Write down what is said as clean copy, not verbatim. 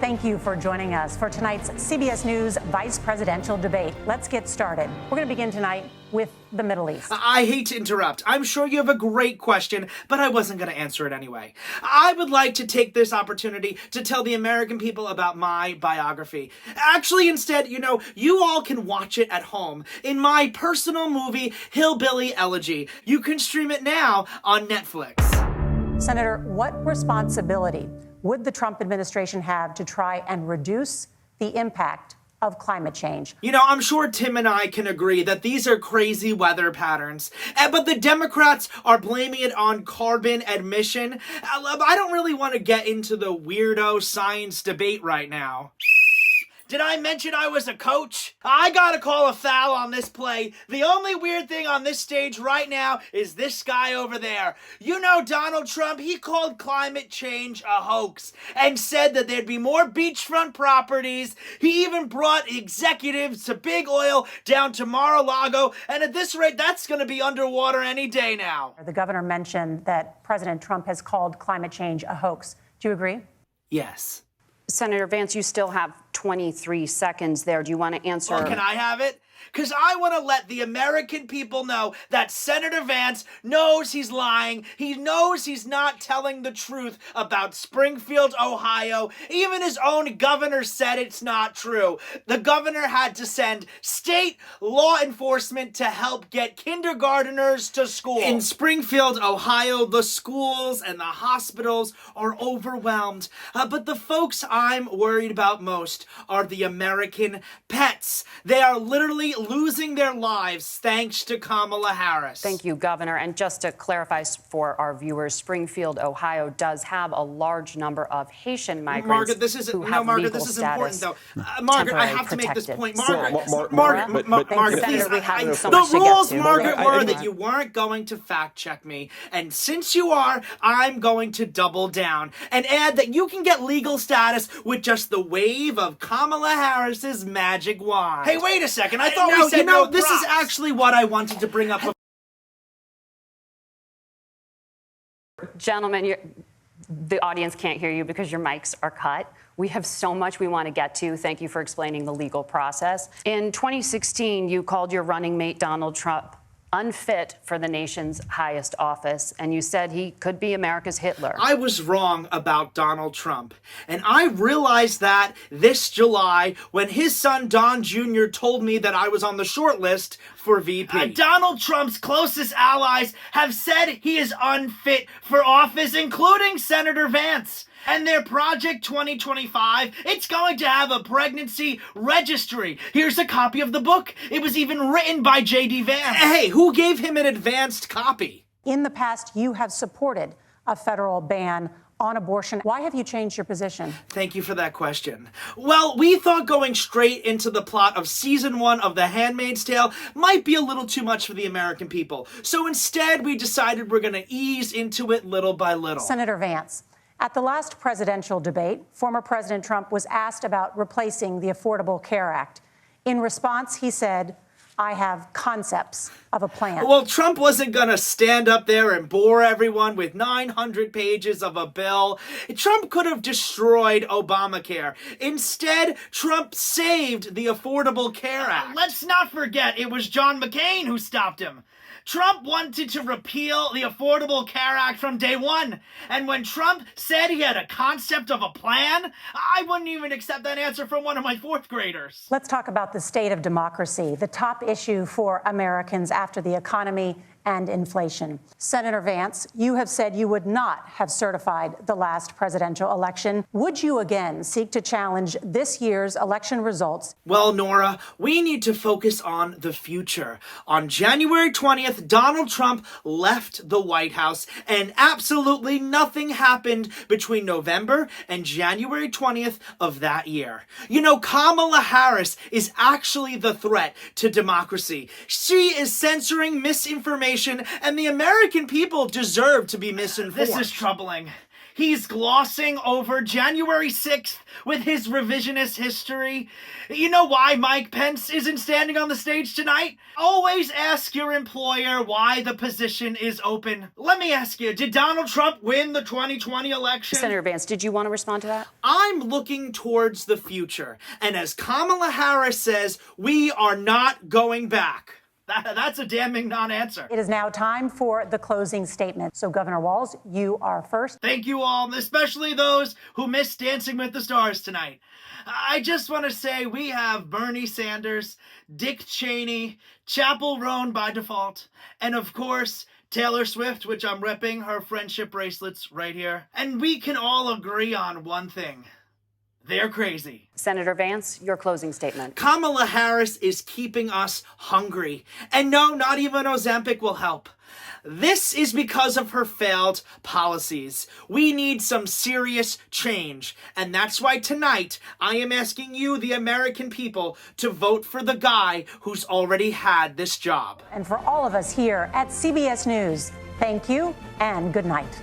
Thank you for joining us for tonight's CBS News Vice Presidential Debate. Let's get started. We're going to begin tonight with the Middle East. I hate to interrupt. I'm sure you have a great question, but I wasn't going to answer it anyway. I would like to take this opportunity to tell the American people about my biography. Actually, instead, you all can watch it at home in my personal movie, Hillbilly Elegy. You can stream it now on Netflix. Senator, what responsibility would the Trump administration have to try and reduce the impact of climate change? I'm sure Tim and I can agree that these are crazy weather patterns, but the Democrats are blaming it on carbon emission. I don't really want to get into the weirdo science debate right now. Did I mention I was a coach? I gotta call a foul on this play. The only weird thing on this stage right now is this guy over there. Donald Trump, he called climate change a hoax and said that there'd be more beachfront properties. He even brought executives to big oil down to Mar-a-Lago, and at this rate, that's gonna be underwater any day now. The governor mentioned that President Trump has called climate change a hoax. Do you agree? Yes. Senator Vance, you still have 23 seconds there. Do you want to answer? Well, can I have it? Because I want to let the American people know that Senator Vance knows he's lying. He knows he's not telling the truth about Springfield, Ohio. Even his own governor said it's not true. The governor had to send state law enforcement to help get kindergarteners to school. In Springfield, Ohio, the schools and the hospitals are overwhelmed. But the folks I'm worried about most are the American pets. They are literally losing their lives thanks to Kamala Harris. Thank you, Governor. And just to clarify for our viewers, Springfield, Ohio does have a large number of Haitian migrants. Margaret, this is important though. Margaret, I have to make this point. Margaret, please. The rules, Margaret, were that you weren't going to fact check me. And since you are, I'm going to double down and add that you can get legal status with just the wave of Kamala Harris's magic wand. Hey, wait a second. I thought we said no props. This is actually what I wanted to bring up. Gentlemen, the audience can't hear you because your mics are cut. We have so much we want to get to. Thank you for explaining the legal process. In 2016, you called your running mate, Donald Trump, unfit for the nation's highest office, and you said he could be America's Hitler. I was wrong about Donald Trump, and I realized that this July when his son Don Jr. told me that I was on the short list for VP. Donald Trump's closest allies have said he is unfit for office, including Senator Vance. And their Project 2025, it's going to have a pregnancy registry. Here's a copy of the book. It was even written by J.D. Vance. Hey, who gave him an advanced copy? In the past, you have supported a federal ban on abortion. Why have you changed your position? Thank you for that question. Well, we thought going straight into the plot of season 1 of The Handmaid's Tale might be a little too much for the American people. So instead, we decided we're going to ease into it little by little. Senator Vance, at the last presidential debate, former President Trump was asked about replacing the Affordable Care Act. In response, he said, I have concepts of a plan. Well, Trump wasn't going to stand up there and bore everyone with 900 pages of a bill. Trump could have destroyed Obamacare. Instead, Trump saved the Affordable Care Act. Let's not forget, it was John McCain who stopped him. Trump wanted to repeal the Affordable Care Act from day one. And when Trump said he had a concept of a plan, I wouldn't even accept that answer from one of my fourth graders. Let's talk about the state of democracy, the top issue for Americans after the economy and inflation. Senator Vance, you have said you would not have certified the last presidential election. Would you again seek to challenge this year's election results? Well, Nora, we need to focus on the future. On January 20th, Donald Trump left the White House, and absolutely nothing happened between November and January 20th of that year. Kamala Harris is actually the threat to democracy. She is censoring misinformation, and the American people deserve to be misinformed. This is troubling. He's glossing over January 6th with his revisionist history. You know why Mike Pence isn't standing on the stage tonight? Always ask your employer why the position is open. Let me ask you, did Donald Trump win the 2020 election? Senator Vance, did you want to respond to that? I'm looking towards the future. And as Kamala Harris says, we are not going back. That's a damning non-answer. It is now time for the closing statement. So, Governor Walz, you are first. Thank you all, especially those who missed Dancing with the Stars tonight. I just want to say we have Bernie Sanders, Dick Cheney, Chappell Roan by default, and of course, Taylor Swift, which I'm repping her friendship bracelets right here. And we can all agree on one thing. They're crazy. Senator Vance, your closing statement. Kamala Harris is keeping us hungry. And no, not even Ozempic will help. This is because of her failed policies. We need some serious change. And that's why tonight I am asking you, the American people, to vote for the guy who's already had this job. And for all of us here at CBS News, thank you and good night.